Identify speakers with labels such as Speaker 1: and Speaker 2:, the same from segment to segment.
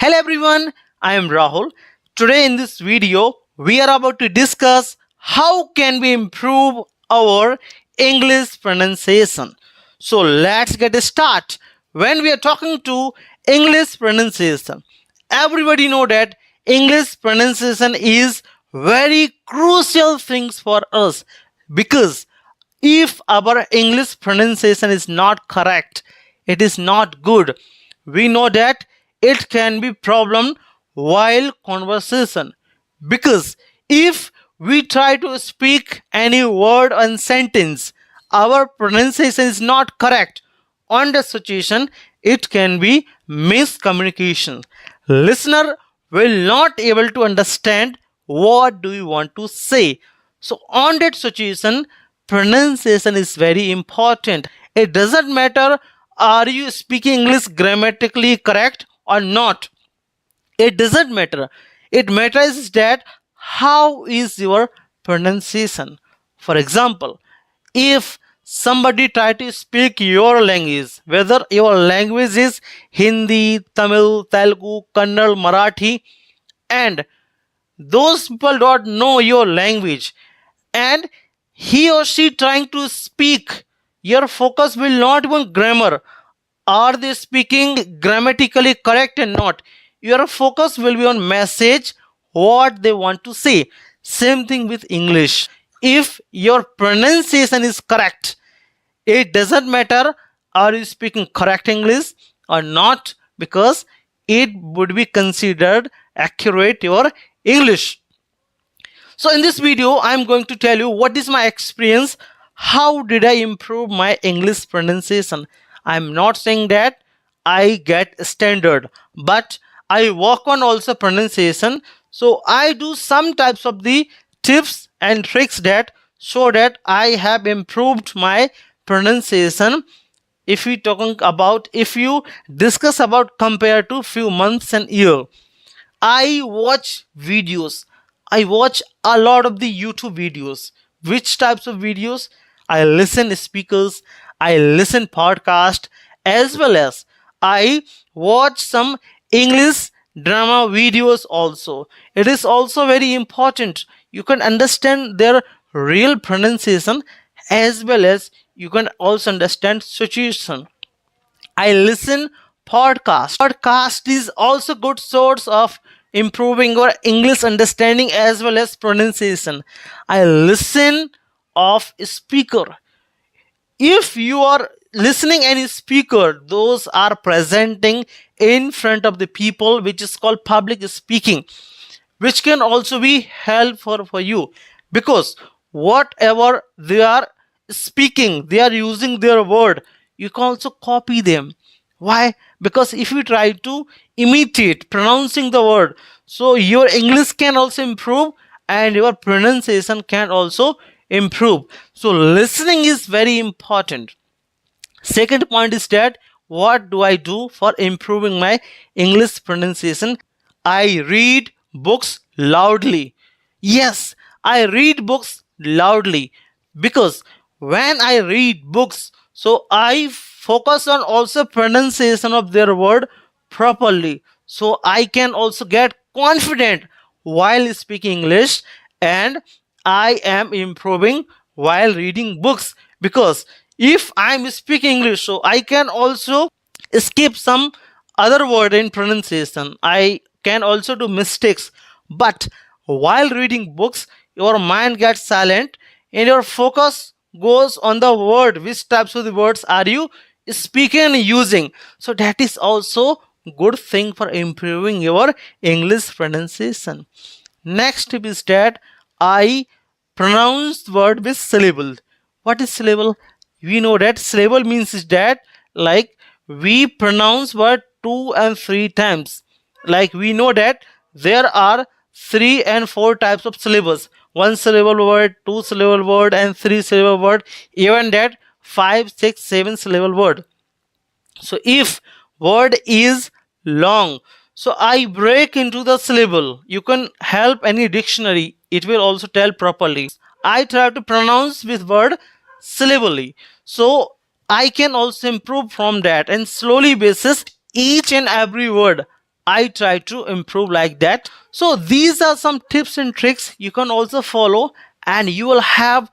Speaker 1: Hello everyone, I am Rahul. Today in this video, we are about to discuss how can we improve our English pronunciation. So let's get a start. When we are talking to English pronunciation, everybody know that English pronunciation is very crucial things for us because if our English pronunciation is not correct, it is not good. We know that it can be problem while conversation because if we try to speak any word and sentence, our pronunciation is not correct. On the situation, it can be miscommunication. Listener will not able to understand what do you want to say. So on that situation, pronunciation is very important. It doesn't matter are you speaking English grammatically correct or not. It doesn't matter. It matters is that how is your pronunciation. For example, if somebody try to speak your language, whether your language is Hindi, Tamil, Telugu, Kannada, Marathi, and those people don't know your language, and he or she trying to speak, your focus will not be on grammar. Are they speaking grammatically correct and not? Your focus will be on message, what they want to say. Same thing with English. If your pronunciation is correct, it doesn't matter are you speaking correct English or not, because it would be considered accurate your English. So in this video, I'm going to tell you what is my experience. How did I improve my English pronunciation? I'm not saying that I get standard, but I work on also pronunciation. So I do some types of the tips and tricks that show that I have improved my pronunciation. If we talking about, if you discuss about compared to few months and year, I watch videos. I watch a lot of the YouTube videos. Which types of videos? I listen speakers, I listen podcast, as well as I watch some English drama videos also. It is also very important. You can understand their real pronunciation as well as you can also understand situation. I listen podcast. Podcast is also good source of improving your English understanding as well as pronunciation. I listen of speaker. If you are listening any speaker, those are presenting in front of the people, which is called public speaking, which can also be helpful for you because whatever they are speaking, they are using their word, you can also copy them. Why? Because if you try to imitate pronouncing the word, so your English can also improve and your pronunciation can also improve. So listening is very important. Second point is that what do I do for improving my English pronunciation? I read books loudly. Yes, I read books loudly because when I read books, so I focus on also pronunciation of their word properly. So I can also get confident while speaking English, and I am improving while reading books because if I'm speaking English, so I can also skip some other word in pronunciation. I can also do mistakes. But while reading books, your mind gets silent and your focus goes on the word. Which types of the words are you speaking and using? So that is also good thing for improving your English pronunciation. Next tip is that I pronounce word with syllable. What is syllable? We know that syllable means is that like we pronounce word 2 and 3 times. Like we know that there are 3 and 4 types of syllables: one syllable word, two syllable word, and three syllable word, even that 5, 6, 7 syllable word. So if word is long, so I break into the syllable. You can help any dictionary, it will also tell properly. I try to pronounce with word syllabally, so I can also improve from that, and slowly basis each and every word I try to improve like that. So these are some tips and tricks you can also follow, and you will have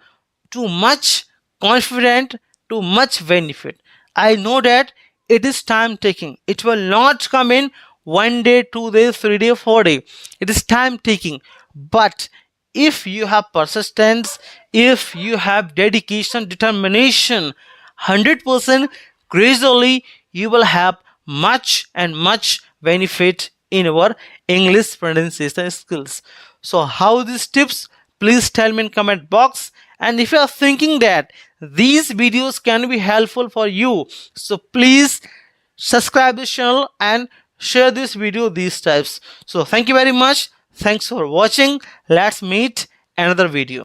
Speaker 1: too much confident, too much benefit. I know that it is time taking. It will not come in 1 day, 2 days, 3 days, 4 days. It is time taking. But if you have persistence, if you have dedication, determination, 100%, gradually you will have much and much benefit in our English pronunciation skills. So how these tips, please tell me in comment box. And if you are thinking that these videos can be helpful for you, so please subscribe this channel and share this video these types. So thank you very much. Thanks for watching. Let's meet another video.